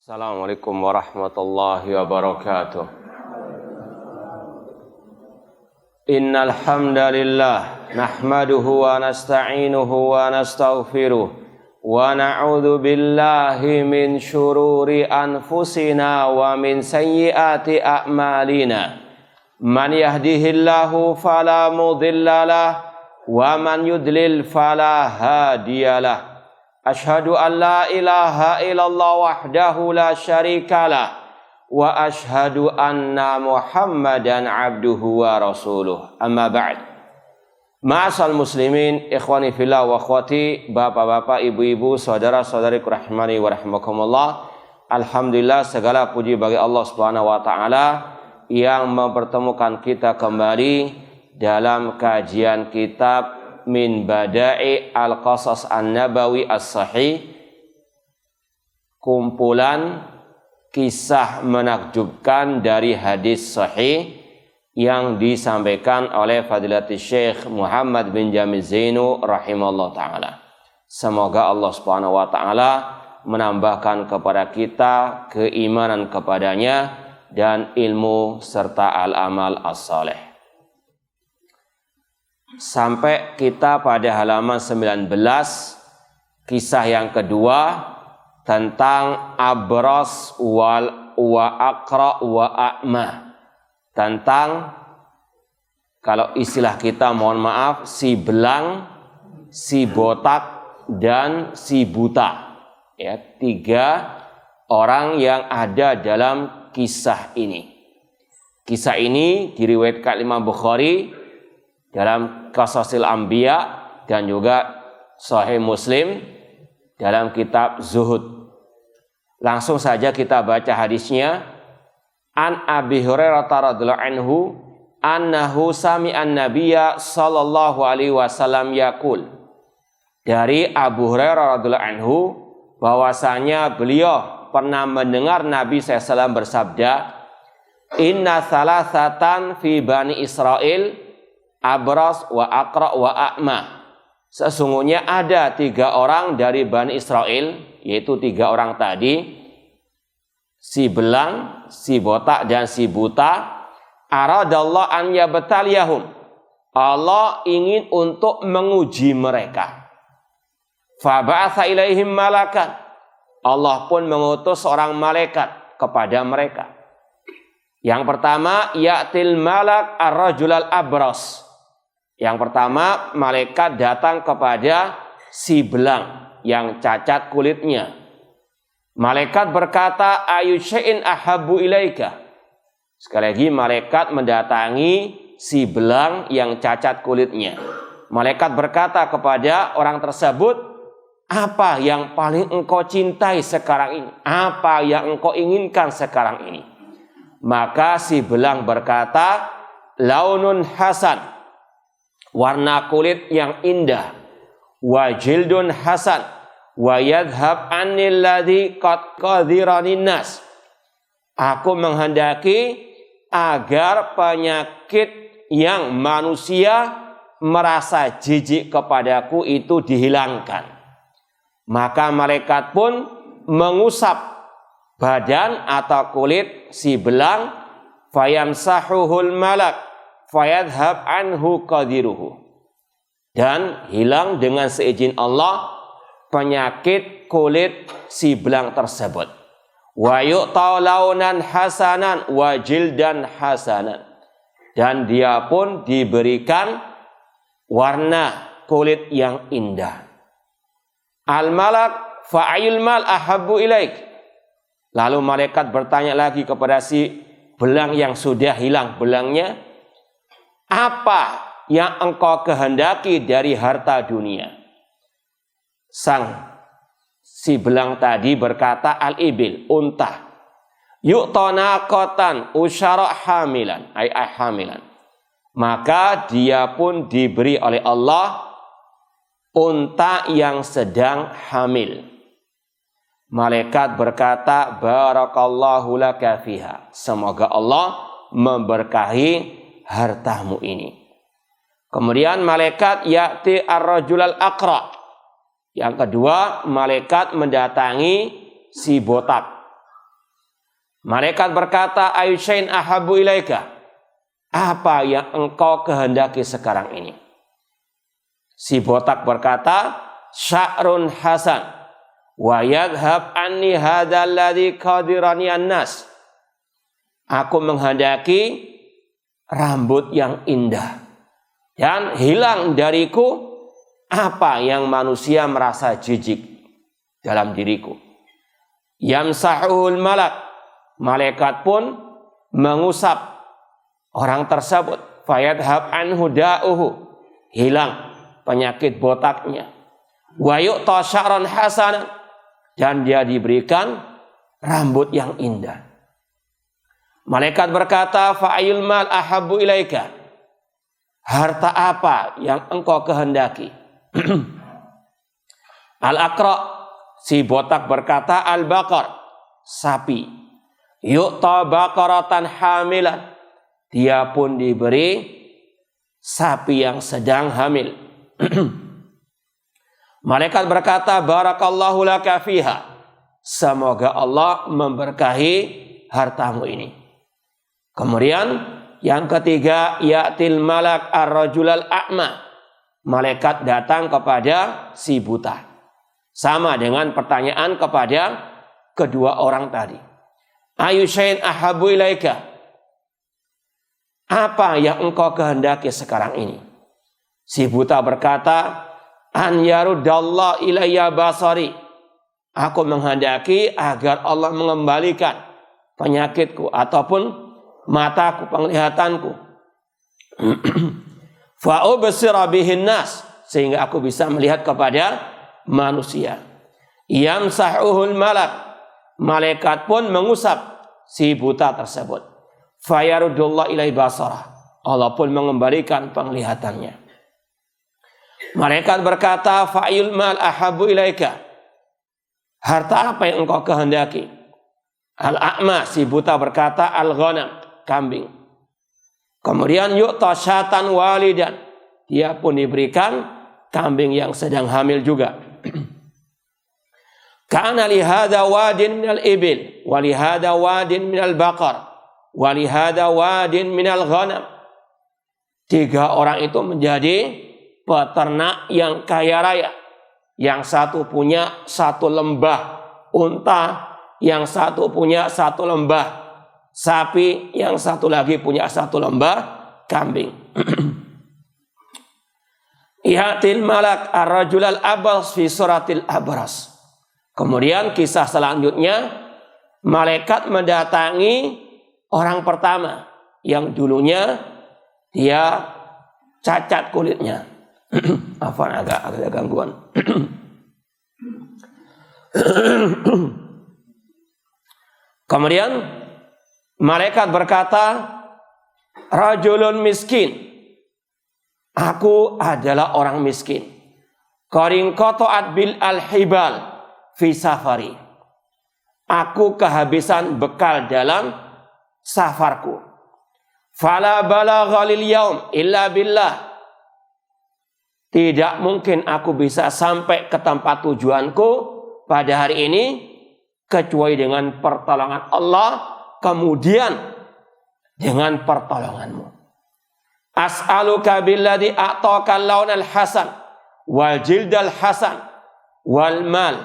Assalamualaikum warahmatullahi wabarakatuh. Innal hamdalillah nahmaduhu wa nasta'inuhu wa nastaghfiruh wa na'udzu billahi min syururi anfusina wa min sayyiati a'malina. Man yahdihillahu fala mudhillalah wa man yudlil fala hadiyalah. Ashhadu an la ilaha illallah wahdahu la syarikalah wa ashhadu anna Muhammadan abduhu wa rasuluh. Amma ba'd. Ma'asal muslimin, ikhwani fillah wa akhwati, bapak-bapak, ibu-ibu, saudara-saudariku rahimani wa rahimakumullah. Alhamdulillah, segala puji bagi Allah Subhanahu wa taala yang mempertemukan kita kembali dalam kajian kitab Min Bada'i Al-Qasas An-Nabawi As-Sahih, kumpulan kisah menakjubkan dari hadis sahih yang disampaikan oleh Fadilatul Syekh Muhammad bin Jamil Zainu rahimahullah ta'ala. Semoga Allah subhanahu wa ta'ala menambahkan kepada kita keimanan kepadanya dan ilmu serta al-amal as-saleh. Sampai kita pada halaman 19, kisah yang kedua tentang abras wa aqra wa a'ma, tentang, kalau istilah kita mohon maaf, si belang, si botak dan si buta, ya, 3 orang yang ada dalam kisah ini. Kisah ini diriwayatkan Imam Bukhari dalam Qasasil Anbiya dan juga Sahih Muslim dalam kitab Zuhud. Langsung saja kita baca hadisnya. An Abi Hurairah radhiyallahu anhu annahu sami'an nabiyya sallallahu alaihi wasallam yaqul. Dari Abu Hurairah radhiyallahu anhu bahwasanya beliau pernah mendengar Nabi SAW bersabda, inna salasatan fi bani Israel abras wa aqra wa a'ma. Sesungguhnya ada 3 orang dari Bani Israel, yaitu 3 orang tadi, si belang, si botak dan si buta. Aradallah an yabtaliyahum. Allah ingin untuk menguji mereka. Fa ba'atsa ilaihim malakan. Allah pun mengutus seorang malaikat kepada mereka. Yang pertama, ya'til malak ar-rajulal abras. Yang pertama, malaikat datang kepada si belang yang cacat kulitnya. Malaikat berkata, ayu syai'in ahabbu ilaika. Sekali lagi, malaikat mendatangi si belang yang cacat kulitnya. Malaikat berkata kepada orang tersebut, apa yang paling engkau cintai sekarang ini? Apa yang engkau inginkan sekarang ini? Maka si belang berkata, launun hasan, warna kulit yang indah, wa jildun hasan, wa yadhhab anil ladzi qad qadhiranin nas. Aku menghendaki agar penyakit yang manusia merasa jijik kepadaku itu dihilangkan. Maka malaikat pun mengusap badan atau kulit si belang, fayamsahuhul malak fayadhhab anhu qadiruhu, dan hilang dengan seizin Allah penyakit kulit si belang tersebut. Wa yu'ta launan hasanan wa jildan hasanan, dan dia pun diberikan warna kulit yang indah. Al malak fa'ayul mal ahabbu ilaik. Lalu malaikat bertanya lagi kepada si belang yang sudah hilang belangnya, apa yang engkau kehendaki dari harta dunia? Si belang tadi berkata, al-ibil, unta. Yu'tana qatan usyara hamilan, ay hamilan. Maka dia pun diberi oleh Allah unta yang sedang hamil. Malaikat berkata, barakallahu laka fiha. Semoga Allah memberkahi hartamu ini. Kemudian malaikat ya'ti ar-rajulal aqra. Yang kedua, malaikat mendatangi si botak. Malaikat berkata, ayyushain ahabbu ilaika, apa yang engkau kehendaki sekarang ini? Si botak berkata, sya'run hasan wa yadhhab anni hadzal ladzi qadirani an-nas. Aku menghendaki rambut yang indah dan hilang dariku apa yang manusia merasa jijik dalam diriku. Yamsahuhul malak, malaikat pun mengusap orang tersebut. Fayadhab anhu da'uhu, hilang penyakit botaknya. Wa yu'ta sya'ran hasanan, dan dia diberikan rambut yang indah. Malaikat berkata, fa'ayul mal ahabbu ilaika, harta apa yang engkau kehendaki? Al-Aqra, si botak berkata, al-baqar, sapi. Yu'ta baqaratan hamilan, dia pun diberi sapi yang sedang hamil. Malaikat berkata, barakallahu laka fiha, semoga Allah memberkahi hartamu ini. Kemudian yang ketiga, ya'til malak ar-rajulal a'ma, malaikat datang kepada si buta. Sama dengan pertanyaan kepada kedua orang tadi. Ayyushain ahabbu ilaika, apa yang engkau kehendaki sekarang ini? Si buta berkata, an yaruddallah ilayya basari, aku menghendaki agar Allah mengembalikan penyakitku ataupun mataku, penglihatanku. Fa ubsira bihin nas, sehingga aku bisa melihat kepada manusia. Yamsahuhul malak, malaikat pun mengusap si buta tersebut. Fayarudullah ilai basarah, Allah pun mengembalikan penglihatannya. Malaikat berkata, fa'il mal ahabbu ilaika, harta apa yang engkau kehendaki? Al-a'ma, si buta berkata, al-ghanam, kambing. Kemudian yu'ta syatan walidan, dia pun diberikan kambing yang sedang hamil juga. Kana li hadza wadin minal ibil wa li hadza wadin minal baqar wa li hadza wadin minal ghanam. Tiga orang itu menjadi peternak yang kaya raya. Yang satu punya satu lembah unta, yang satu punya satu lembah sapi, yang satu lagi punya satu lembah kambing. Ihatil malak ar-rajulal abras fi suratil abras. Kemudian kisah selanjutnya, malaikat mendatangi orang pertama yang dulunya dia cacat kulitnya. Afwan, agak gangguan. Kemudian malaikat berkata, rajulun miskin, aku adalah orang miskin. Qarin qata'at bil al-hibal fi safari, aku kehabisan bekal dalam safarku. Fala balagha lil yaum illa billah, tidak mungkin aku bisa sampai ke tempat tujuanku pada hari ini kecuali dengan pertolongan Allah, kemudian dengan pertolonganmu. As'aluka billadhi a'taka al-launal hasan wal jildal hasan wal mal,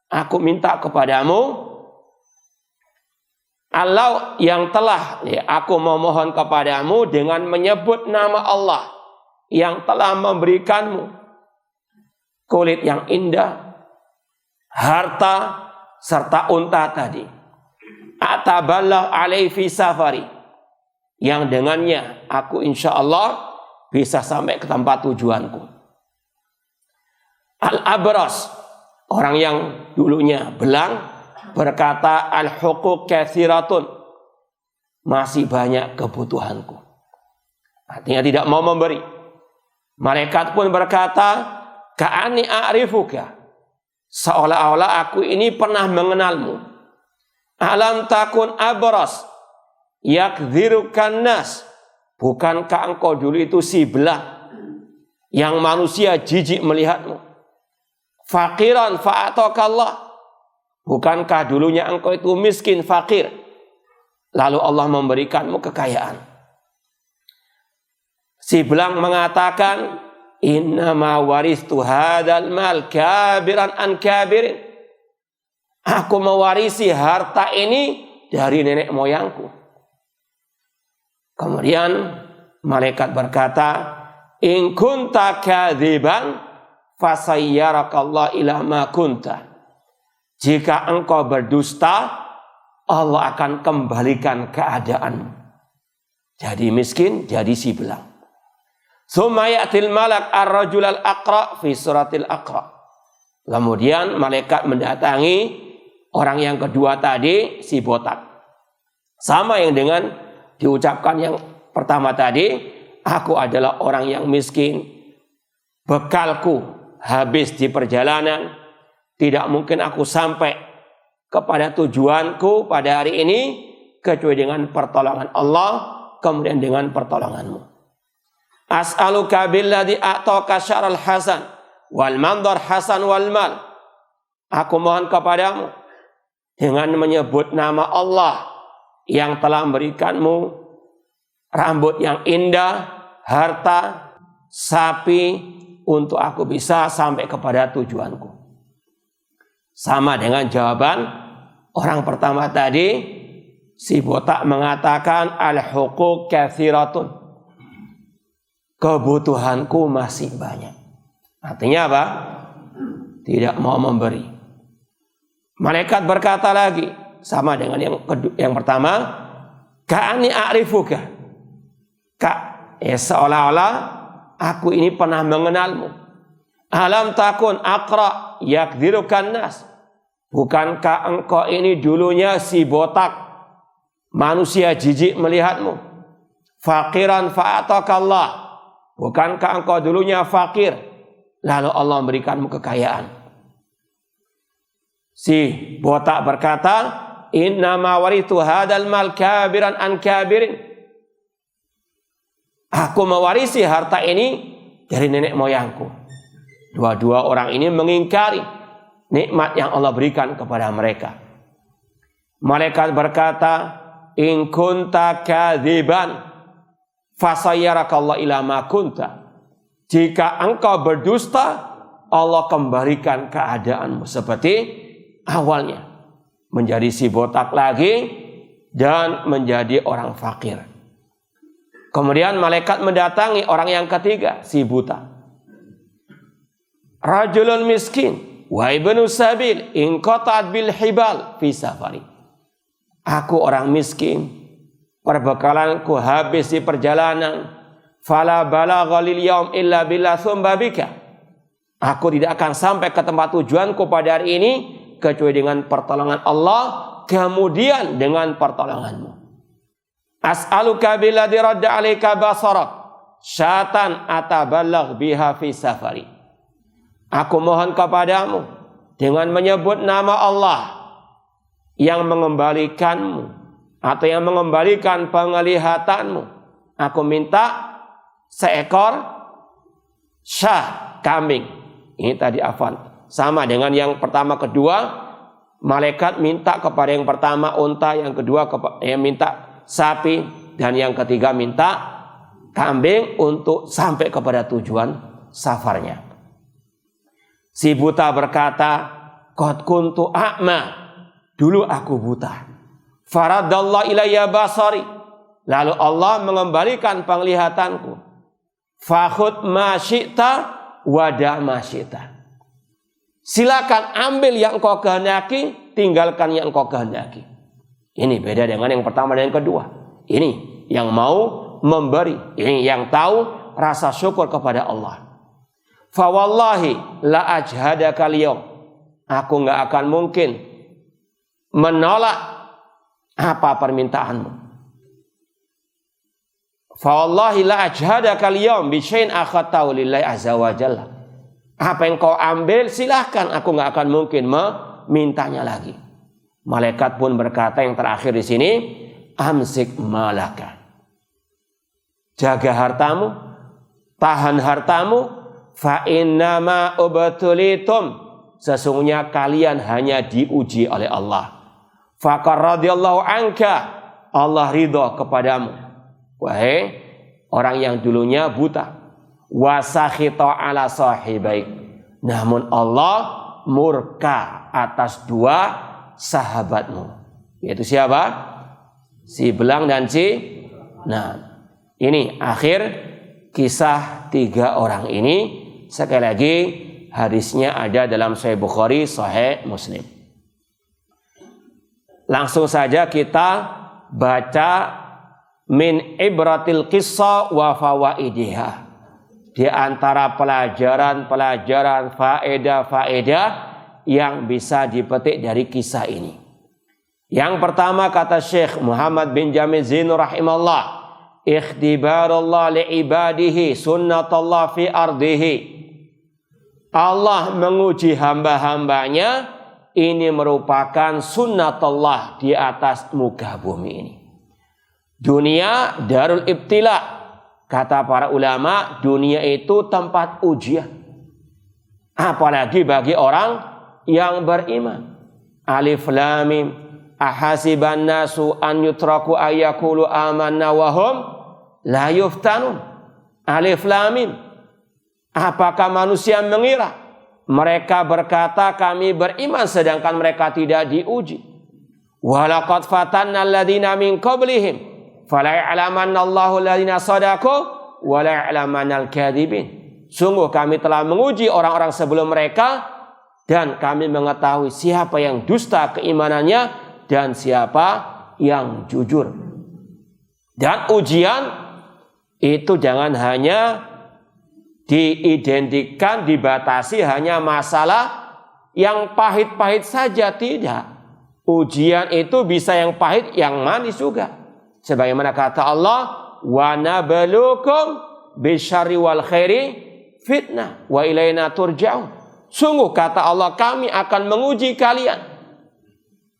aku minta kepadamu Allah yang telah, aku memohon kepadamu dengan menyebut nama Allah yang telah memberikanmu kulit yang indah, harta, serta unta tadi. Ataballah alaihi fi safari, yang dengannya aku insya Allah bisa sampai ke tempat tujuanku. Al-abras, orang yang dulunya belang, berkata, al-huquq katsiratun, masih banyak kebutuhanku. Artinya tidak mau memberi. Malaikat pun berkata, ka'ani a'rifuka, seolah-olah aku ini pernah mengenalmu. Alam takun abras yakdzirukan nas, bukankah engkau dulu itu si belang yang manusia jijik melihatmu? Faqiran fa'atakallah, bukankah dulunya engkau itu miskin fakir, lalu Allah memberikanmu kekayaan. Si belang mengatakan, innama waristu hadzal mal kabiran an kabirin. Aku mewarisi harta ini dari nenek moyangku. Kemudian malaikat berkata, in kunta kadziban fasayyarakallahu ila ma kunta. Jika engkau berdusta, Allah akan kembalikan keadaanmu. Jadi miskin, jadi si belang. Tsumma ya'til malak ar-rajul al-aqra fi suratil Aqra. Kemudian malaikat mendatangi orang yang kedua tadi, si botak. Sama yang dengan diucapkan yang pertama tadi, aku adalah orang yang miskin. Bekalku habis di perjalanan. Tidak mungkin aku sampai kepada tujuanku pada hari ini kecuali dengan pertolongan Allah, kemudian dengan pertolonganmu. As'aluka billadzi a'taka syar'al hasan wal mandar hasan wal mal. Aku mohon kepadamu dengan menyebut nama Allah yang telah memberikanmu rambut yang indah, harta, sapi untuk aku bisa sampai kepada tujuanku. Sama dengan jawaban orang pertama tadi, si botak mengatakan al-huquq katsiratun. Kebutuhanku masih banyak. Artinya apa? Tidak mau memberi. Malaikat berkata lagi, sama dengan yang pertama, ka'ani a'rifuka. Seolah-olah aku ini pernah mengenalmu. Alam takun aqra yakdzirukan nas. Bukankah engkau ini dulunya si botak, manusia jijik melihatmu? Faqiran fa'atakallah. Bukankah engkau dulunya fakir, lalu Allah memberikanmu kekayaan? Si botak berkata, innama waritu hadzal mal kabiran an kabirin. Aku mewarisi harta ini dari nenek moyangku. Dua-dua orang ini mengingkari nikmat yang Allah berikan kepada mereka. Malaikat berkata, in kunta kadziban fasayyarakallahu ila ma kunta. Jika engkau berdusta, Allah kembalikan keadaanmu seperti awalnya. Menjadi si botak lagi dan menjadi orang fakir. Kemudian malaikat mendatangi orang yang ketiga, si buta. Rajulun miskin wa ibnu sabil in qata'at bil hibal fi safari. Aku orang miskin, perbekalanku habis di perjalanan. Fala balagha lil yaum illa billah tsumma bika. Aku tidak akan sampai ke tempat tujuanku pada hari ini kecuali dengan pertolongan Allah, kemudian dengan pertolonganmu. As'aluka billadzi radda 'alaika basarak syatan atabalagh biha fi safari. Aku mohon kepadamu dengan menyebut nama Allah yang mengembalikanmu atau yang mengembalikan penglihatanmu. Aku minta seekor syah, kambing. Ini tadi afan. Sama dengan yang pertama kedua, malaikat minta kepada yang pertama unta, yang kedua minta sapi, dan yang ketiga minta kambing untuk sampai kepada tujuan safarnya. Si buta berkata, qad kuntu a'ma. Dulu aku buta. Faradallahu ilayya basari. Lalu Allah mengembalikan penglihatanku. Fakhud ma syi'ta wada ma syi'ta. Silakan ambil yang kau kehendaki, tinggalkan yang kau kehendaki. Ini beda dengan yang pertama dan yang kedua. Ini yang mau memberi, ini yang tahu rasa syukur kepada Allah. Fa wallahi la ajhadaka al-yawm. Aku enggak akan mungkin menolak apa permintaanmu. Fa wallahi la ajhadaka al-yawm bi syai'in akhadtahu lillahi azza wa jalla. Apa yang kau ambil silahkan, aku enggak akan mungkin memintanya lagi. Malaikat pun berkata yang terakhir di sini, amsik malaka. Jaga hartamu, tahan hartamu. Fa innama ubtulitum, sesungguhnya kalian hanya diuji oleh Allah. Faqar radhiyallahu anka, Allah ridho kepadamu, wahai orang yang dulunya buta. Wa sakhita ala sahibaik, namun Allah murka atas dua sahabatmu, yaitu siapa? Si belang dan si. Nah, ini akhir kisah tiga orang ini. Sekali lagi, hadisnya ada dalam Sahih Bukhari, Sahih Muslim. Langsung saja kita baca min ibratil qissa wa fawaidiha. Di antara pelajaran-pelajaran, faedah-faedah yang bisa dipetik dari kisah ini. Yang pertama kata Syekh Muhammad bin Jamil Zainur rahimahullah, ikhtibarullah li'ibadihi sunnatullah fi ardihi. Allah menguji hamba-hambanya, ini merupakan sunnatullah di atas muka bumi ini. Dunia darul ibtila. Kata para ulama, dunia itu tempat ujian. Apalagi bagi orang yang beriman. Alif lam mim, ahasiban nasu an yutraku ayyaqulu amanna wa hum la yuftanun. Alif lam mim. Apakah manusia mengira mereka berkata kami beriman sedangkan mereka tidak diuji? Walaqad fatanna alladziina min qablihim fala ya'lamanna Allahu alladziina shadaqu wa la ya'lamannal kadzibin. Sungguh kami telah menguji orang-orang sebelum mereka dan kami mengetahui siapa yang dusta keimanannya dan siapa yang jujur. Dan ujian itu jangan hanya diidentikan, dibatasi hanya masalah yang pahit-pahit saja, tidak. Ujian itu bisa yang pahit, yang manis juga. Sebagaimana kata Allah, wa nabluukum bisyarri wal khairi fitnah wa ilaina turja'un. Sungguh kata Allah, kami akan menguji kalian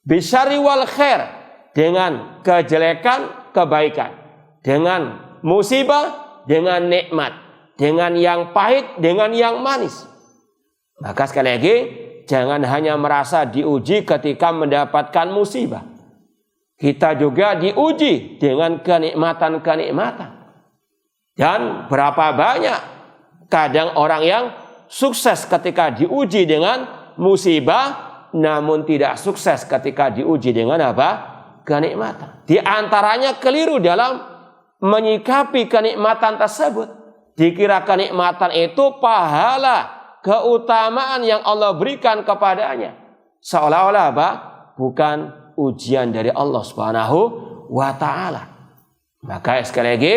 bisyarri wal khair, dengan kejelekan, kebaikan, dengan musibah, dengan nikmat, dengan yang pahit, dengan yang manis. Maka sekali lagi, jangan hanya merasa diuji ketika mendapatkan musibah. Kita juga diuji dengan kenikmatan-kenikmatan. Dan berapa banyak kadang orang yang sukses ketika diuji dengan musibah, namun tidak sukses ketika diuji dengan apa? Kenikmatan. Di antaranya keliru dalam menyikapi kenikmatan tersebut. Dikira kenikmatan itu pahala, keutamaan yang Allah berikan kepadanya. Seolah-olah apa? Bukan ujian dari Allah Subhanahu wa ta'ala. Maka sekali lagi,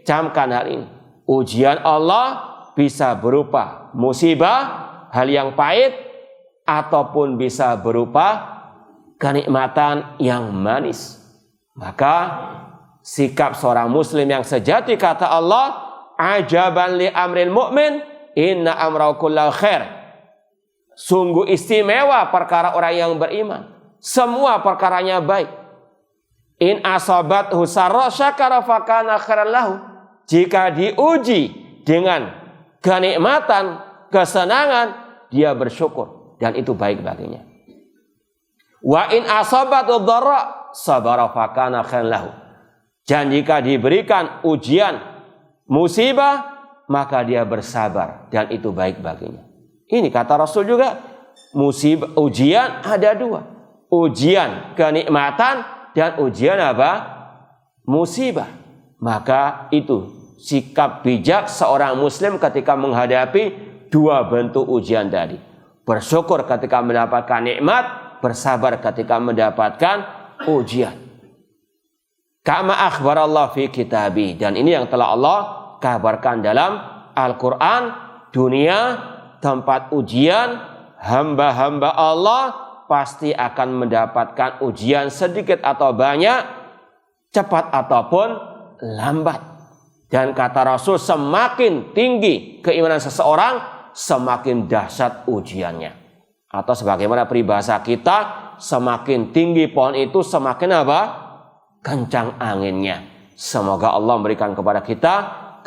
camkan hal ini. Ujian Allah bisa berupa musibah, hal yang pahit, ataupun bisa berupa kenikmatan yang manis. Maka sikap seorang muslim yang sejati, kata Allah, ajaban li amril mu'min, inna amrahu kullahu khair. Sungguh istimewa perkara orang yang beriman. Semua perkaranya baik. In asabathu sarra syakara fakana khairan lahu. Jika diuji dengan kenikmatan, kesenangan, dia bersyukur dan itu baik baginya. Wa in asabathu dharra sabara fakana khairan lahu. Dan jika diberikan ujian, musibah, maka dia bersabar dan itu baik baginya. Ini kata Rasul juga, musibah, ujian ada dua. Ujian kenikmatan dan ujian apa? Musibah. Maka itu sikap bijak seorang muslim ketika menghadapi dua bentuk ujian tadi. Bersyukur ketika mendapatkan nikmat, bersabar ketika mendapatkan ujian. Kama akhbarallahu fi kitabi, dan ini yang telah Allah kabarkan dalam Al-Quran. Dunia tempat ujian, hamba-hamba Allah pasti akan mendapatkan ujian sedikit atau banyak, cepat ataupun lambat. Dan kata Rasul, semakin tinggi keimanan seseorang, semakin dahsyat ujiannya. Atau sebagaimana peribahasa kita, semakin tinggi pohon itu semakin apa? Kencang anginnya. Semoga Allah memberikan kepada kita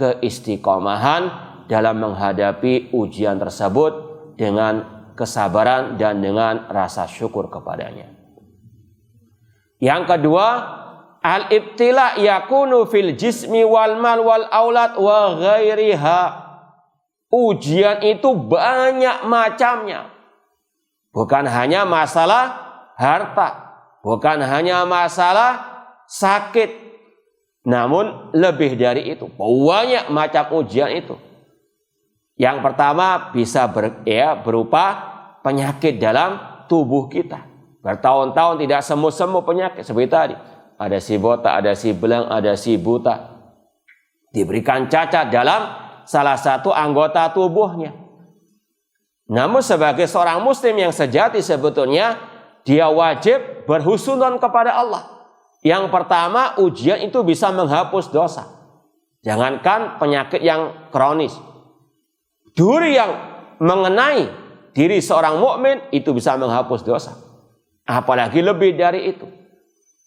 keistiqomahan dalam menghadapi ujian tersebut dengan kesabaran dan dengan rasa syukur kepadanya. Yang kedua, al-ibtila yakunu fil jismi wal mal wal aulad wa ghairiha. Ujian itu banyak macamnya. Bukan hanya masalah harta, bukan hanya masalah sakit, namun lebih dari itu. Banyak macam ujian itu. Yang pertama bisa berupa penyakit dalam tubuh kita. Bertahun-tahun tidak sembuh-sembuh penyakit seperti tadi. Ada si botak, ada si belang, ada si buta. Diberikan cacat dalam salah satu anggota tubuhnya. Namun sebagai seorang muslim yang sejati sebetulnya dia wajib berhusnuzon kepada Allah. Yang pertama, ujian itu bisa menghapus dosa. Jangankan penyakit yang kronis. Duri yang mengenai diri seorang mukmin itu bisa menghapus dosa. Apalagi lebih dari itu.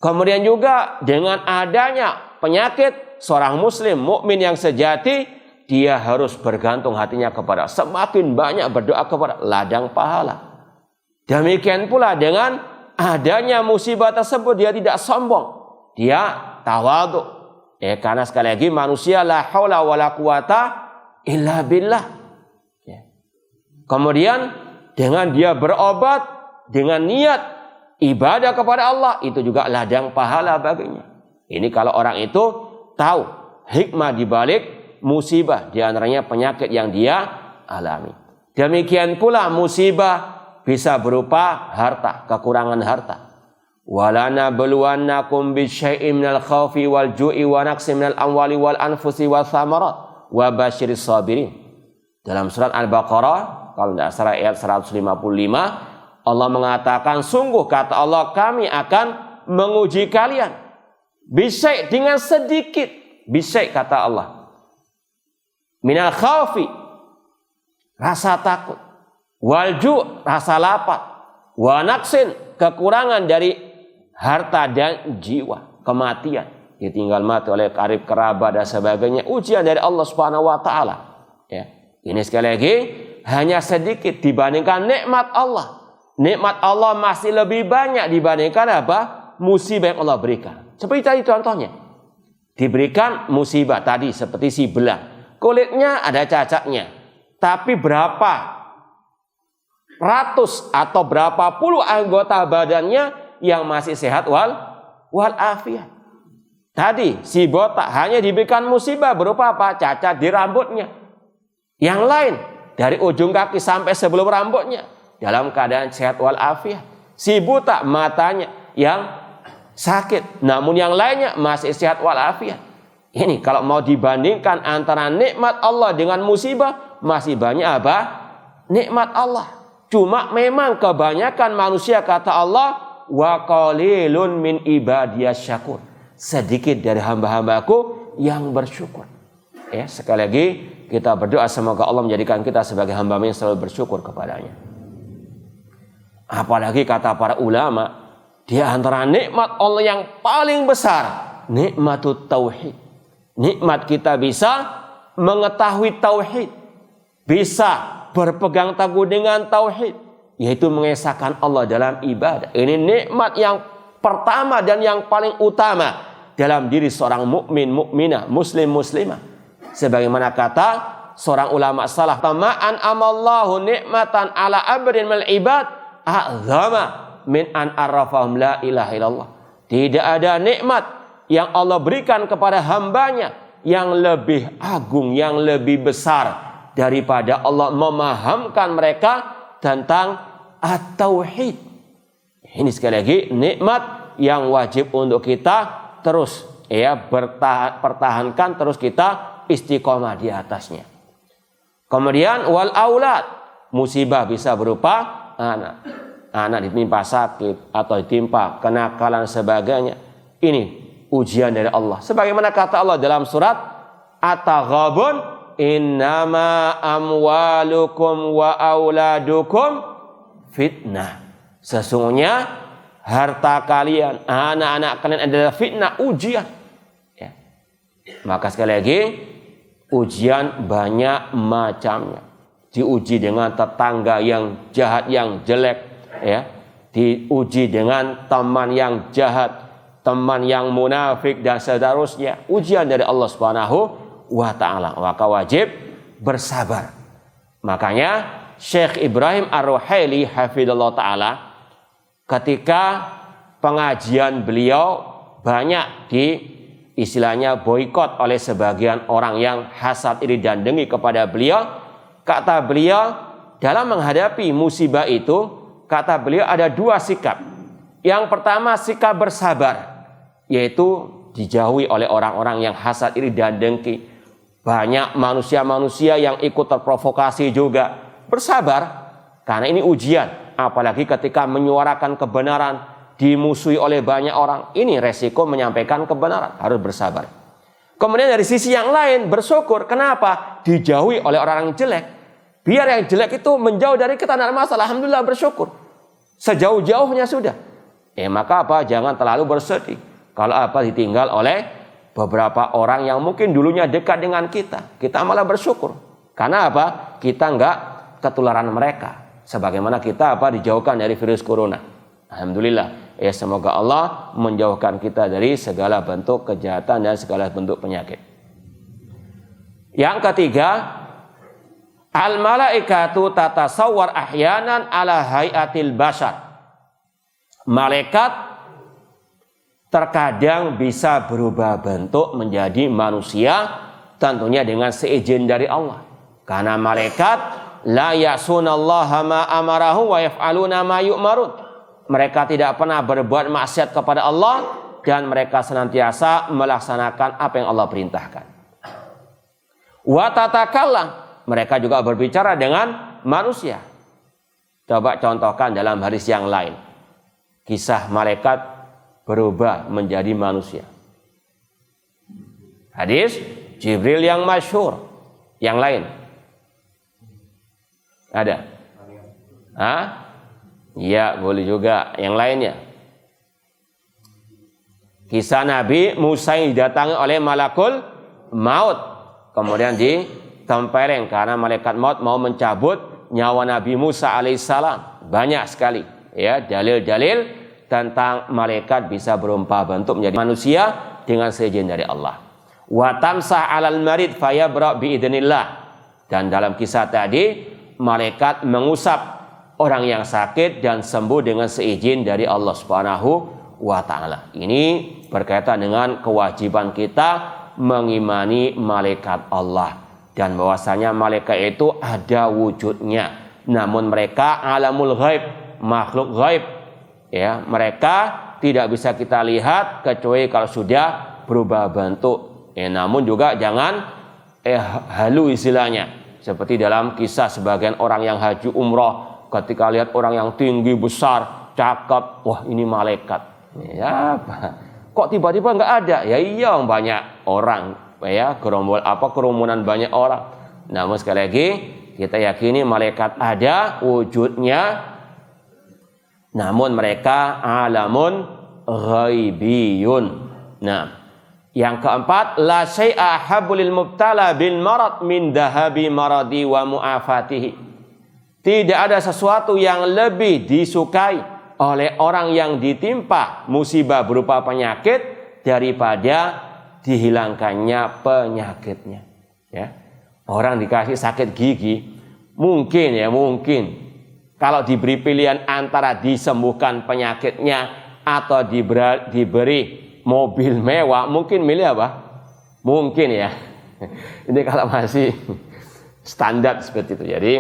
Kemudian juga dengan adanya penyakit, seorang muslim mukmin yang sejati dia harus bergantung hatinya kepada, semakin banyak berdoa kepada ladang pahala. Demikian pula dengan adanya musibah tersebut dia tidak sombong, dia tawadhu. Karena sekali lagi manusia la haula wala quwata illa billah. Kemudian dengan dia berobat dengan niat ibadah kepada Allah, itu juga ladang pahala baginya. Ini kalau orang itu tahu hikmah di balik musibah, di antaranya penyakit yang dia alami. Demikian pula musibah bisa berupa harta, kekurangan harta. Walana bluwannakum bisyai'in minal khaufi wal ju'i wa naqsin minal amwali wal anfusi wal thamarat wa basyiris sabirin. Dalam surat Al-Baqarah kalau tidak salah ayat 155, Allah mengatakan, sungguh kata Allah, kami akan menguji kalian bisyai' dengan sedikit. Bisyai' kata Allah, minal khaufi, rasa takut, walju, rasa lapar, wa naqsin, kekurangan dari harta dan jiwa, kematian, ditinggal mati oleh karib kerabat dan sebagainya, ujian dari Allah Subhanahu wa taala. Ya. Ini sekali lagi hanya sedikit dibandingkan nikmat Allah. Nikmat Allah masih lebih banyak dibandingkan apa? Musibah yang Allah berikan. Seperti tadi contohnya. Diberikan musibah tadi seperti si belang. Kulitnya ada cacatnya. Tapi berapa ratus atau berapa puluh anggota badannya yang masih sehat wal afiat. Tadi si botak hanya diberikan musibah berupa apa? Cacat di rambutnya. Yang lain dari ujung kaki sampai sebelum rambutnya dalam keadaan sehat wal afiat. Si buta matanya yang sakit, namun yang lainnya masih sehat wal afiat. Ini kalau mau dibandingkan antara nikmat Allah dengan musibah, masih banyak apa? Nikmat Allah. Cuma memang kebanyakan manusia, kata Allah, wa qalilun min ibadiyas syakur. Sedikit dari hamba-hambaku yang bersyukur. Ya, sekali lagi kita berdoa semoga Allah menjadikan kita sebagai hamba-Nya yang selalu bersyukur kepadanya. Apalagi kata para ulama, di antara nikmat Allah yang paling besar, nikmatut tauhid. Nikmat kita bisa mengetahui tauhid, bisa berpegang teguh dengan tauhid, yaitu mengesahkan Allah dalam ibadah. Ini nikmat yang pertama dan yang paling utama dalam diri seorang mukmin, mukminah, muslim, muslimah. Sebagaimana kata seorang ulama salaf, "Tama'an amallahu nikmatan ala abrin mal ibad a'zama min an arrafahum la ilaha illallah." Tidak ada nikmat yang Allah berikan kepada hambanya yang lebih agung, yang lebih besar daripada Allah memahamkan mereka tentang at-tauhid. Ini sekali lagi nikmat yang wajib untuk kita terus pertahankan, terus kita istiqomah di atasnya. Kemudian wal aulad, musibah bisa berupa anak ditimpa sakit atau ditimpa kenakalan sebagainya. Ini ujian dari Allah. Sebagaimana kata Allah dalam surat At-Taghabun, innama amwalukum wa auladukum fitnah. Sesungguhnya harta kalian, anak-anak kalian adalah fitnah, ujian. Ya. Maka sekali lagi, ujian banyak macamnya. Diuji dengan tetangga yang jahat, yang jelek, ya. Diuji dengan teman yang jahat, teman yang munafik dan seterusnya. Ujian dari Allah Subhanahu wa taala. Maka wajib bersabar. Makanya Syekh Ibrahim Ar-Ruhaili hafizallahu taala ketika pengajian beliau banyak istilahnya boikot oleh sebagian orang yang hasad, iri dan dengki kepada beliau. Kata beliau, dalam menghadapi musibah itu, kata beliau ada dua sikap. Yang pertama sikap bersabar, yaitu dijauhi oleh orang-orang yang hasad, iri dan dengki. Banyak manusia-manusia yang ikut terprovokasi juga. Bersabar, karena ini ujian. Apalagi ketika menyuarakan kebenaran, dimusuhi oleh banyak orang. Ini resiko menyampaikan kebenaran, harus bersabar. Kemudian dari sisi yang lain, bersyukur. Kenapa? Dijauhi oleh orang jelek. Biar yang jelek itu menjauh dari kita, tidak ada masalah. Alhamdulillah, bersyukur. Sejauh-jauhnya sudah. Maka apa? Jangan terlalu bersedih. Kalau ditinggal oleh beberapa orang yang mungkin dulunya dekat dengan kita. Kita malah bersyukur. Karena apa? Kita enggak ketularan mereka. Sebagaimana kita dijauhkan dari virus corona. Alhamdulillah. Semoga Allah menjauhkan kita dari segala bentuk kejahatan dan segala bentuk penyakit. Yang ketiga, al-malaikatu tatasawwar ahyanan ala hayatil bashar. Malaikat terkadang bisa berubah bentuk menjadi manusia, tentunya dengan seizin dari Allah. Karena malaikat la ya'sunallaha ma amarahu wa yaf'aluna ma yu'marun. Mereka tidak pernah berbuat maksiat kepada Allah dan mereka senantiasa melaksanakan apa yang Allah perintahkan. Wa tatakallam, mereka juga berbicara dengan manusia. Coba contohkan dalam hadis yang lain. Kisah malaikat berubah menjadi manusia. Hadis Jibril yang masyhur. Yang lain ada? Ya, boleh juga. Yang lainnya, kisah Nabi Musa yang didatangi oleh malakul maut, kemudian ditempeleng karena malaikat maut mau mencabut nyawa Nabi Musa alaihissalam. Banyak sekali ya dalil-dalil tentang malaikat bisa berubah bentuk menjadi manusia dengan seizin dari Allah. Wa tamsah 'alal marid fayabra bi idznillah. Dan dalam kisah tadi, malaikat mengusap orang yang sakit dan sembuh dengan seizin dari Allah Subhanahu wa taala. Ini berkaitan dengan kewajiban kita mengimani malaikat Allah dan bahwasanya malaikat itu ada wujudnya. Namun mereka alamul ghaib, makhluk ghaib. Ya, mereka tidak bisa kita lihat kecuali kalau sudah berubah bentuk. Namun juga jangan halu istilahnya. Seperti dalam kisah sebagian orang yang haji umroh, ketika lihat orang yang tinggi besar, cakep, wah ini malaikat. Ya, kok tiba-tiba nggak ada? Ya iya, banyak orang, ya kerumunan banyak orang. Namun sekali lagi kita yakini malaikat ada wujudnya. Namun mereka alamun ghaibiyun. Nah, yang keempat, la syai'a habulil mubtala bil marad min dahabi maradi wa mu'afatihi. Tidak ada sesuatu yang lebih disukai oleh orang yang ditimpa musibah berupa penyakit daripada dihilangkannya penyakitnya. Ya. Orang dikasih sakit gigi, mungkin kalau diberi pilihan antara disembuhkan penyakitnya atau diberi mobil mewah, mungkin milih apa? Mungkin ya. Ini kalau masih standar seperti itu. Jadi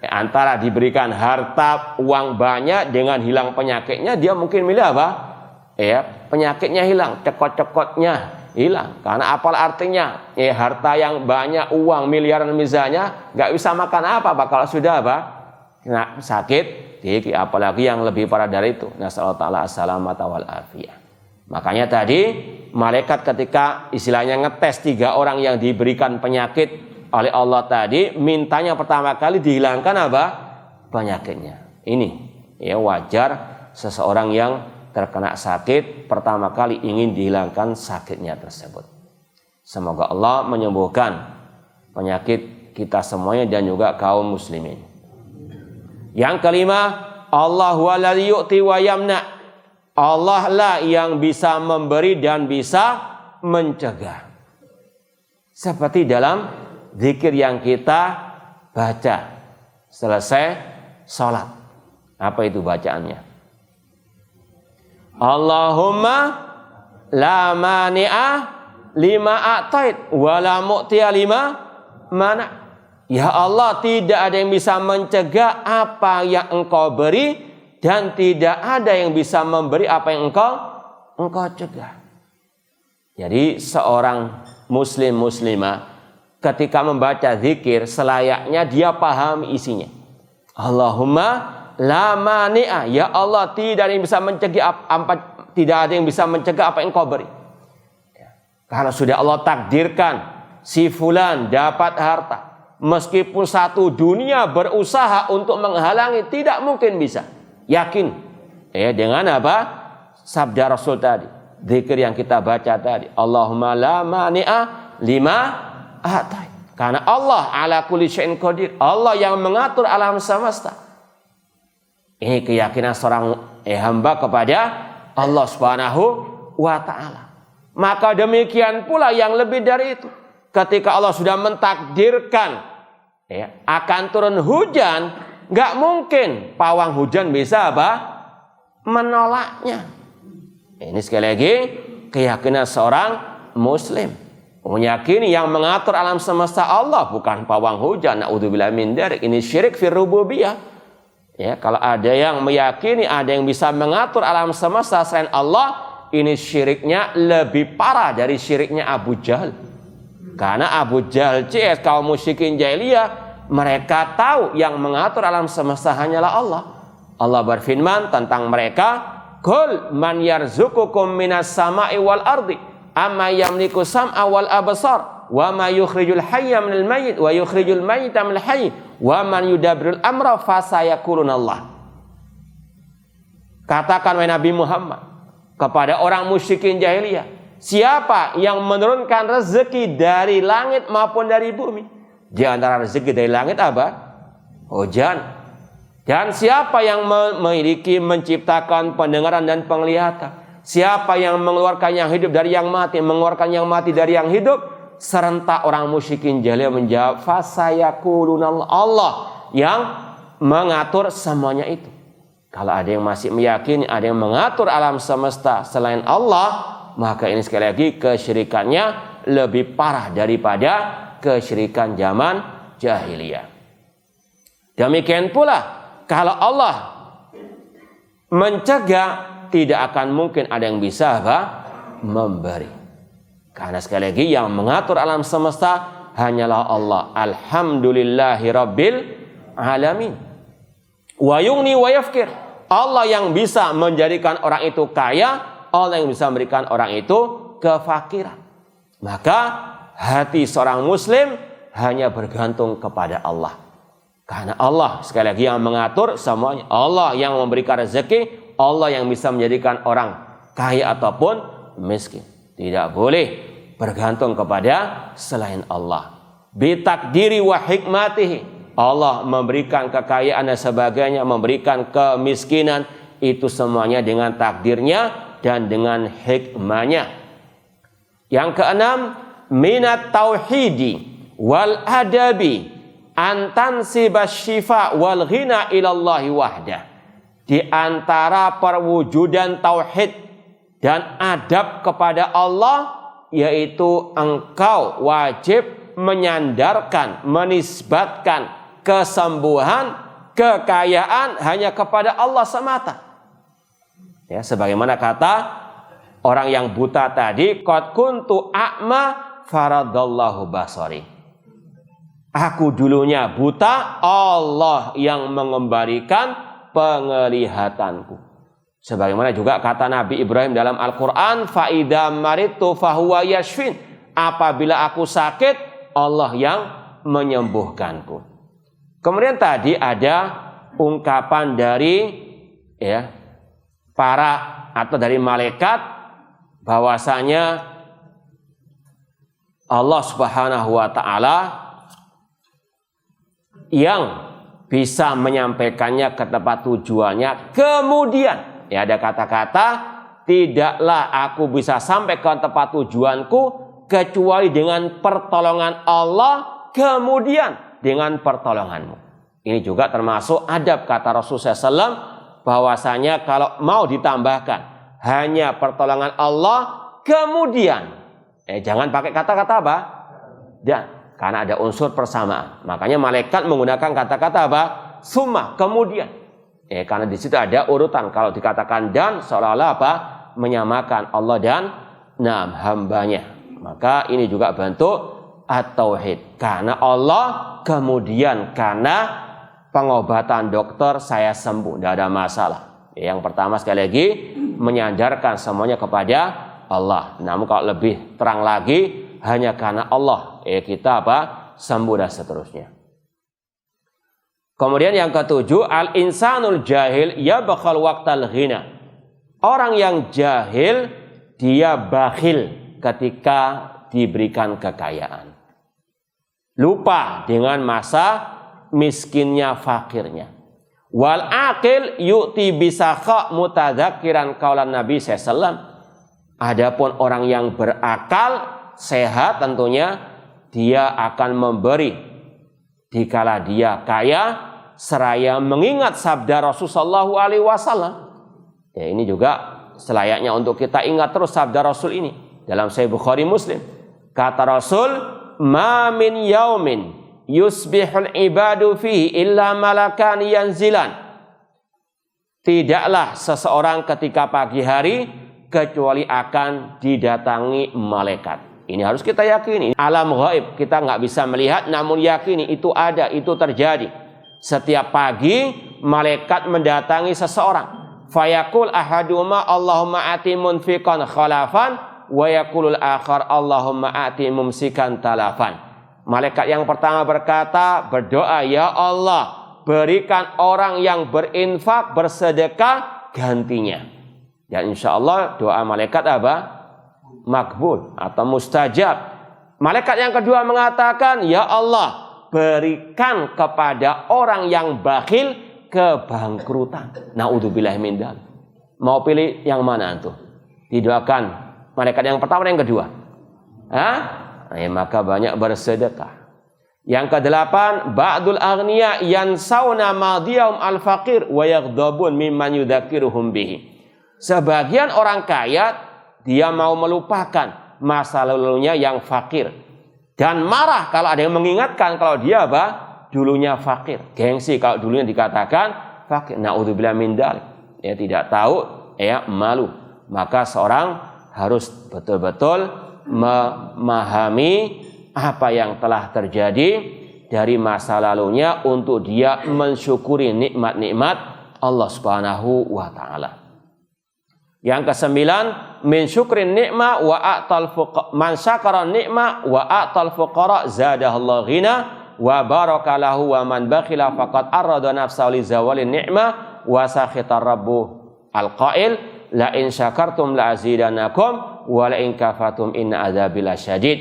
antara diberikan harta, uang banyak dengan hilang penyakitnya, dia mungkin milih apa? Penyakitnya hilang, cekot-cekotnya hilang. Karena apa artinya? Harta yang banyak, uang miliaran misalnya, nggak bisa makan apa kalau sudah apa? Nah, sakit, apalagi yang lebih parah dari itu. Nasallahu ta'ala as-salamata wal afiyah. Makanya tadi malaikat ketika istilahnya ngetes 3 orang yang diberikan penyakit oleh Allah tadi, mintanya pertama kali dihilangkan apa? Penyakitnya. Ini ya wajar seseorang yang terkena sakit pertama kali ingin dihilangkan sakitnya tersebut. Semoga Allah menyembuhkan penyakit kita semuanya dan juga kaum muslimin. Yang kelima, Allahu alladzi yu'ti wa yamna. Allah lah yang bisa memberi dan bisa mencegah. Seperti dalam zikir yang kita baca selesai sholat. Apa itu bacaannya? Allahumma la mani'a lima a'tait wa la mu'tiya lima mana. Ya Allah, tidak ada yang bisa mencegah apa yang Engkau beri dan tidak ada yang bisa memberi apa yang Engkau cegah. Jadi seorang muslim muslimah ketika membaca zikir selayaknya dia paham isinya. Allahumma la mani'a, ya Allah, tidak ada yang bisa mencegah tidak ada yang bisa mencegah apa yang Engkau beri. Karena sudah Allah takdirkan si fulan dapat harta, meskipun satu dunia berusaha untuk menghalangi tidak mungkin bisa. Yakin dengan apa? Sabda Rasul tadi, zikir yang kita baca tadi, Allahumma la mani'a lima a'tait. Karena Allah ala kulli syai'in qadir, Allah yang mengatur alam semesta. Ini keyakinan seorang hamba kepada Allah Subhanahu wa ta'ala. Maka demikian pula yang lebih dari itu, ketika Allah sudah mentakdirkan akan turun hujan, nggak mungkin pawang hujan bisa apa? Menolaknya. Ini sekali lagi keyakinan seorang muslim. Meyakini yang mengatur alam semesta Allah, bukan pawang hujan. Na'udzubillah min dzalik. Ini syirik fir rububiyah. Kalau ada yang meyakini ada yang bisa mengatur alam semesta selain Allah, ini syiriknya lebih parah dari syiriknya Abu Jahal. Karena Abu Jahal CS kaum musyrikin jahiliyah, mereka tahu yang mengatur alam semesta hanyalah Allah. Allah berfirman tentang mereka, "Qul man yarzuqukum minas sama'i wal ardi, amma yamliku sam'a wal absar, wa ma yukhrijul hayya minal mayyit wa yukhrijul mayyita minal hayy, wa man yudabbirul amra fasayaqulunallah." Katakan wahai Nabi Muhammad kepada orang musyrikin jahiliyah, siapa yang menurunkan rezeki dari langit maupun dari bumi? Di antara rezeki dari langit apa? Hujan. Dan siapa yang memiliki menciptakan pendengaran dan penglihatan? Siapa yang mengeluarkan yang hidup dari yang mati, mengeluarkan yang mati dari yang hidup? Serentak orang musyrikin jahiliyah menjawab, fasayaqulunallah, Allah yang mengatur semuanya itu. Kalau ada yang masih meyakini ada yang mengatur alam semesta selain Allah, maka ini sekali lagi kesyirikannya lebih parah daripada kesyirikan zaman jahiliyah. Demikian pula kalau Allah mencegah, tidak akan mungkin ada yang bisa memberi. Karena sekali lagi yang mengatur alam semesta hanyalah Allah. Alhamdulillahi rabbil alamin. Wa yughni wa yafkir. Allah yang bisa menjadikan orang itu kaya, Allah yang bisa memberikan orang itu kefakiran. Maka hati seorang muslim hanya bergantung kepada Allah. Karena Allah sekali lagi yang mengatur semuanya. Allah yang memberikan rezeki, Allah yang bisa menjadikan orang kaya ataupun miskin. Tidak boleh bergantung kepada selain Allah. Bitakdiri wa hikmatihi. Allah memberikan kekayaan dan sebagainya, memberikan kemiskinan, itu semuanya dengan takdirnya dan dengan hikmahnya. Yang keenam, minat tauhidi wal adabi antansibas syifa wal ghina ilallahi wahdah. Di antara perwujudan tauhid dan adab kepada Allah, yaitu engkau wajib menyandarkan, menisbatkan kesembuhan, kekayaan hanya kepada Allah semata. Sebagaimana kata orang yang buta tadi, qad kuntu a'ma faradallahu basari. Aku dulunya buta, Allah yang mengembalikan penglihatanku. Sebagaimana juga kata Nabi Ibrahim dalam Al-Quran, fa idza maridtu fahuwa yashfin. Apabila aku sakit, Allah yang menyembuhkanku. Kemudian tadi ada ungkapan dari para atau dari malaikat bahwasanya Allah Subhanahu wa taala yang bisa menyampaikannya ke tempat tujuannya. Kemudian ada kata-kata tidaklah aku bisa sampai ke tempat tujuanku kecuali dengan pertolongan Allah, kemudian dengan pertolonganmu. Ini juga termasuk adab kata Rasulullah SAW, bahwasanya kalau mau ditambahkan hanya pertolongan Allah, kemudian jangan pakai kata-kata apa? Dan karena ada unsur persamaan. Makanya malaikat menggunakan kata-kata apa? Summa, kemudian. Karena di situ ada urutan. Kalau dikatakan dan, seolah-olah apa? Menyamakan Allah dan hambanya. Maka ini juga bentuk at-tauhid. Karena Allah, kemudian karena pengobatan dokter saya sembuh, tidak ada masalah. Yang pertama sekali lagi menyandarkan semuanya kepada Allah. Namun kalau lebih terang lagi, hanya karena Allah kita sembuh dan seterusnya. Kemudian yang ketujuh, al-insanul jahil yabkhal waqtal ghina. Orang yang jahil dia bakhil ketika diberikan kekayaan. Lupa dengan masa miskinnya, fakirnya. Wal aqil yu'ti bisakha mutadzakiran qaulan Nabi sallallahu. Adapun orang yang berakal, sehat tentunya, dia akan memberi dikala dia kaya seraya mengingat sabda Rasulullah SAW. Ini juga selayaknya untuk kita ingat terus sabda Rasul ini dalam Sahih Bukhari Muslim. Kata Rasul, "Ma min yaumin yusbihul ibadu fihi illa malakan yanzilan." Tidaklah seseorang ketika pagi hari kecuali akan didatangi malaikat. Ini harus kita yakini. Alam gaib kita nggak bisa melihat, namun yakini itu ada, itu terjadi. Setiap pagi malaikat mendatangi seseorang. Fayaqul ahaduma Allahumma ati munfiqan khalafan wa yaqulul akhar Allahumma ati mumsikan talafan. Malaikat yang pertama berkata, berdoa, ya Allah, berikan orang yang berinfak, bersedekah gantinya. Dan insya Allah doa malaikat apa? Makbul atau mustajab. Malaikat yang kedua mengatakan, ya Allah, berikan kepada orang yang bakhil kebangkrutan. Naudzubillah min dzalik. Mau pilih yang mana tuh? Didoakan malaikat yang pertama dan yang kedua. Maka banyak bersedekah. Yang kedelapan, ba'dul aghniya yansawna madiyahum al-faqir wa yaghdabun mimman yudzakiruhum bihi. Sebagian orang kaya dia mau melupakan masa lalunya yang fakir dan marah kalau ada yang mengingatkan kalau dia dulunya fakir. Gengsi kalau dulunya dikatakan fakir. Naudzubillah min dzalik. Tidak tahu, malu. Maka seorang harus betul-betul memahami apa yang telah terjadi dari masa lalunya untuk dia mensyukuri nikmat-nikmat Allah Subhanahu wa taala. Yang kesembilan, min syukrin ni'ma wa a'tal fuqara, man syakara ni'ma wa a'tal fuqara zadahallahu ghina wa baraka lahu wa man bakhila faqad arada nafsahu li zawalin ni'ma wa sakhitar rabbu al-qail la in syakartum la azidannakum wa la in kafatum inna adzabi lasyadid.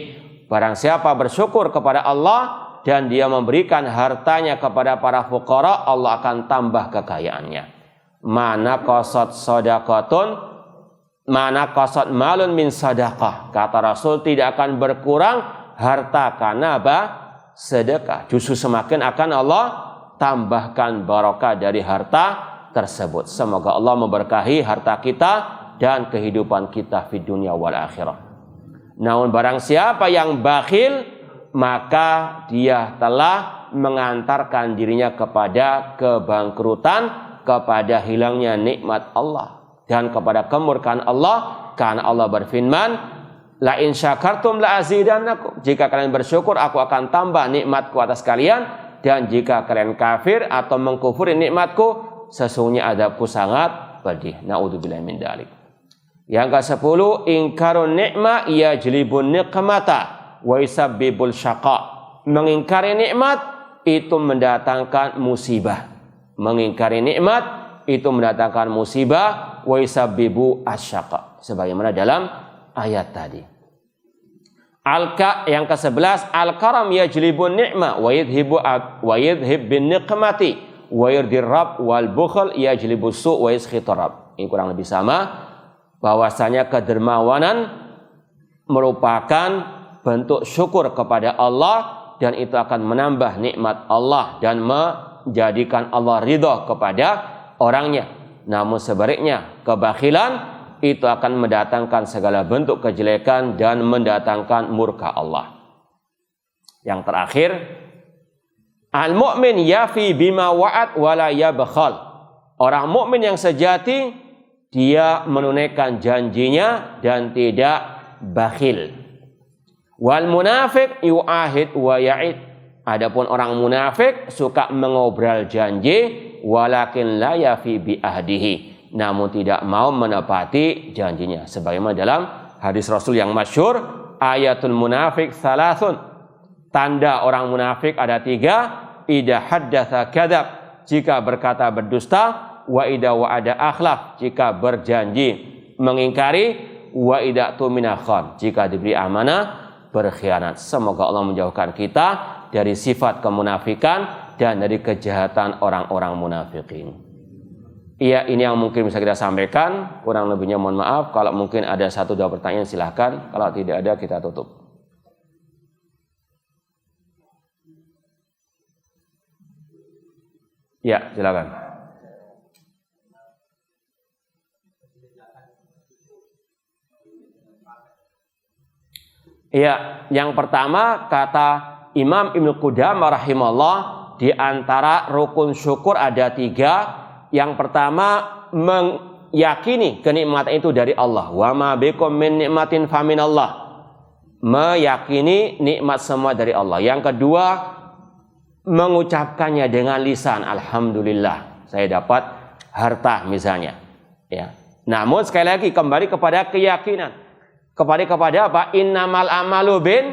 Barang siapa bersyukur kepada Allah dan dia memberikan hartanya kepada para fuqara, Allah akan tambah kekayaannya. Mana qasad sadaqatun, mana qasad malun min sadaqah. Kata Rasul, tidak akan berkurang harta karena sedekah. Justru semakin akan Allah tambahkan barokah dari harta tersebut. Semoga Allah memberkahi harta kita dan kehidupan kita di dunia wal akhirah. Namun barang siapa yang bakhil, maka dia telah mengantarkan dirinya kepada kebangkrutan, kepada hilangnya nikmat Allah dan kepada kemurkaan Allah. Karena Allah berfirman, la in syakartum la azidannakum. Jika kalian bersyukur, aku akan tambah nikmatku atas kalian, dan jika kalian kafir atau mengkufuri nikmatku, sesungguhnya adabku sangat pedih. Naudzubillah min dzalik. Yang ke-10, ingkarun nikmah yajlibun niqmata wa yusabbibul syaqa. Mengingkari nikmat itu mendatangkan musibah. Mengingkari nikmat itu mendatangkan musibah, wa yusabbibu asyaqa, sebagaimana dalam ayat tadi. Yang ke-11, al-karam yajlibun ni'mah wa yadhhib bin niqmati wa yurdir rabb wal bukhl yajlibus su' wa yaskhitur rabb. Ini kurang lebih sama. bahwasanya kedermawanan merupakan bentuk syukur kepada Allah, dan itu akan menambah nikmat Allah dan menjadikan Allah ridha kepada orangnya. Namun sebaliknya, kebakhilan itu akan mendatangkan segala bentuk kejelekan dan mendatangkan murka Allah. Yang terakhir, al-mu'min yafi bima wa'ad wa la yabkhal. Orang mukmin yang sejati, dia menunaikan janjinya dan tidak bakhil. Wal munafiq yu'ahid wa ya'id. Adapun orang munafik suka mengobrol janji, walakin la yafi bi ahdihi, namun tidak mau menepati janjinya. Sebagaimana dalam hadis Rasul yang masyhur, ayatul munafik salasun. Tanda orang munafik ada 3. Idza haddatsa kadzab, jika berkata berdusta, wa idza wa'ada akhlaf, jika berjanji mengingkari, wa idza tumina khan, jika diberi amanah berkhianat. Semoga Allah menjauhkan kita dari sifat kemunafikan dan dari kejahatan orang-orang munafikin. Iya, ini yang mungkin bisa kita sampaikan. Kurang lebihnya mohon maaf. Kalau mungkin ada 1-2 pertanyaan silahkan. Kalau tidak ada kita tutup. Ya, silakan. Iya, yang pertama kata Imam Ibnu Qudamah rahimahullah, di antara rukun syukur ada 3. Yang pertama, meyakini kenikmatan itu dari Allah. Wa ma bikum min nikmatin faminallah. Meyakini nikmat semua dari Allah. Yang kedua, mengucapkannya dengan lisan, alhamdulillah saya dapat harta misalnya. Ya. Namun sekali lagi kembali kepada keyakinan. Kepada apa? Innamal amalu bin.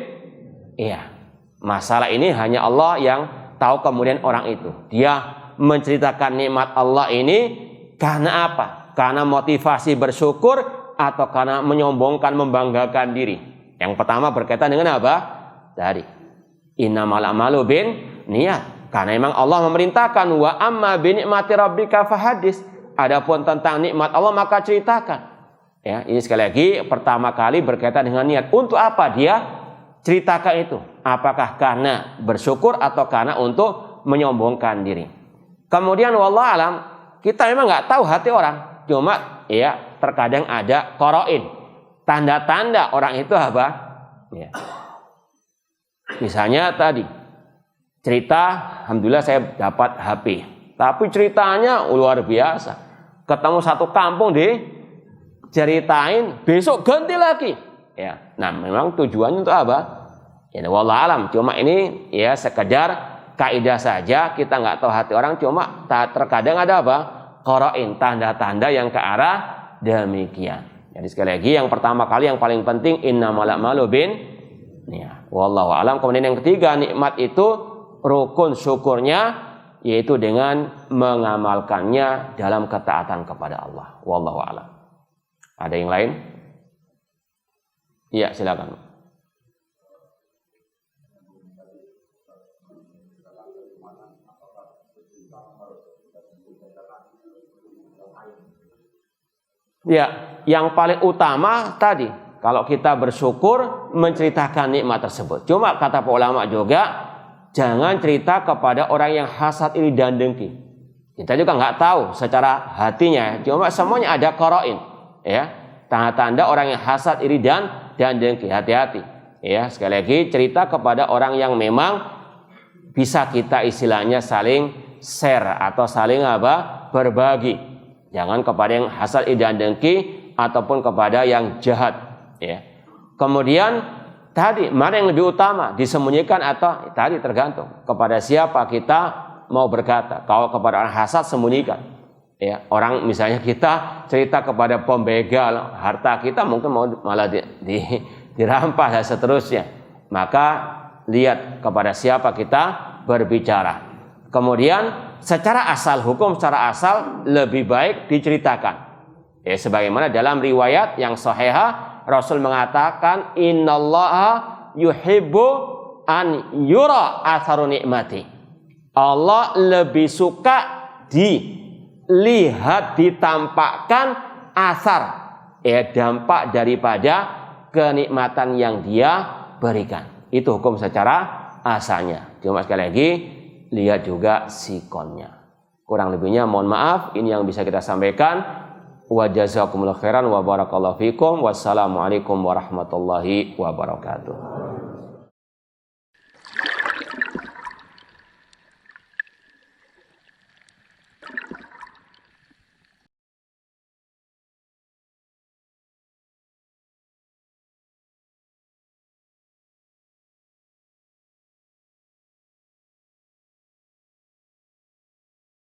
Iya. Masalah ini hanya Allah yang tahu. Kemudian orang itu, dia menceritakan nikmat Allah ini karena apa? Karena motivasi bersyukur atau karena menyombongkan, membanggakan diri? Yang pertama berkaitan dengan apa? Tadi, innamal amalu bin niat. Karena memang Allah memerintahkan, wa amma bi ni'mati rabbika fahadis. Adapun tentang nikmat Allah maka ceritakan. Ya, ini sekali lagi pertama kali berkaitan dengan niat. Untuk apa dia ceritakan itu? Apakah karena bersyukur atau karena untuk menyombongkan diri? Kemudian wallahu alam, kita memang nggak tahu hati orang. Cuma ya terkadang ada qarain, tanda-tanda orang itu apa? Ya. Misalnya tadi cerita, alhamdulillah saya dapat HP. Tapi ceritanya luar biasa. Ketemu satu kampung ceritain, besok ganti lagi. Ya, nah memang tujuannya untuk apa? Ya, wallahu alam. Cuma ini ya sekedar kaidah saja. Kita nggak tahu hati orang. Cuma terkadang ada apa? Qarain, tanda-tanda yang ke arah demikian. Jadi sekali lagi yang pertama kali yang paling penting innamal a'malu bin ya, wallahu alam. Kemudian yang ketiga, nikmat itu rukun syukurnya yaitu dengan mengamalkannya dalam ketaatan kepada Allah. Wallahu alam. Ada yang lain? Iya, silakan. Ya, yang paling utama tadi, kalau kita bersyukur menceritakan nikmat tersebut. Cuma kata para ulama juga, jangan cerita kepada orang yang hasad, iri dan dengki. Kita juga nggak tahu secara hatinya. Cuma semuanya ada qarain, ya, tanda-tanda orang yang hasad, iri dan dengki. Hati-hati. Ya, sekali lagi cerita kepada orang yang memang bisa kita istilahnya saling share atau saling apa? Berbagi. Jangan kepada yang hasad, iri dan dengki ataupun kepada yang jahat, ya. Kemudian tadi mana yang lebih utama, disembunyikan atau tadi tergantung kepada siapa kita mau berkata. Kalau kepada orang hasad, sembunyikan. Ya, orang misalnya kita cerita kepada pembegal harta kita, mungkin mau malah dirampas dan seterusnya. Maka lihat kepada siapa kita berbicara. Kemudian secara asal, hukum secara asal lebih baik diceritakan. Ya, sebagaimana dalam riwayat yang sahihah Rasul mengatakan innallaha yuhibbu an yura atharu nikmati. Allah lebih suka dilihat, ditampakkan asar, dampak daripada kenikmatan yang dia berikan. Itu hukum secara asalnya. Cuma sekali lagi lihat juga sikonnya. Kurang lebihnya mohon maaf, ini yang bisa kita sampaikan. Wa jazakumullahu khairan wa barakallahu fikum. Wassalamualaikum warahmatullahi wabarakatuh.